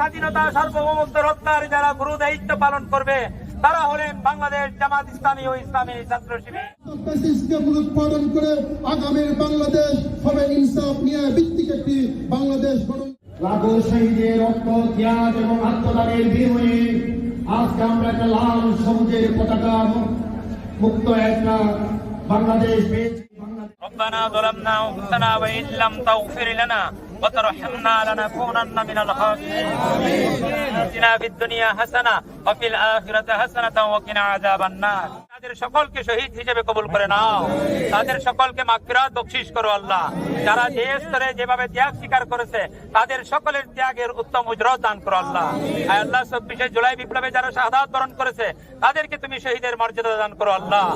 স্বাধীনতা সার্বভৌমত্ব রক্ষার যারা গুরু দায়িত্ব পালন করবে তারা হলেন বাংলাদেশ জামাত ইসলামী ও ইসলামী ছাত্র শিবির। ফ্যাসিস্টকে মূলোৎপাটন করে আগামীর বাংলাদেশ হবে ইনসাফ ন্যায় ভিত্তিক একটি বাংলাদেশ গঠন। লাখো শহীদের রক্ত ত্যাগ এবং আত্মদানের বিনিময়ে আজকে আমরা একটা লাল সবুজের পতাকা মুক্ত একটা বাংলাদেশ পেয়েছি। ربنا ظلمنا أنفسنا وإن لم تغفر لنا وترحمنا لنكونن من الخاسرين آتنا في الدنيا حسنة وفي الآخرة حسنة وقنا عذاب النار। তাদের সকলকে শহীদ হিসেবে কবুল করে নাও, তাদের সকলকে মাগফিরাত বখশিশ করো আল্লাহ। যারা যে স্তরে যেভাবে ত্যাগ স্বীকার করেছে তাদের সকলের ত্যাগের উত্তম উজরত দান করো আল্লাহ। আয় আল্লাহ 24শে জুলাই বিপ্লবে যারা শাহাদাত বরণ করেছে তাদেরকে তুমি শহীদের মর্যাদা দান করো আল্লাহ।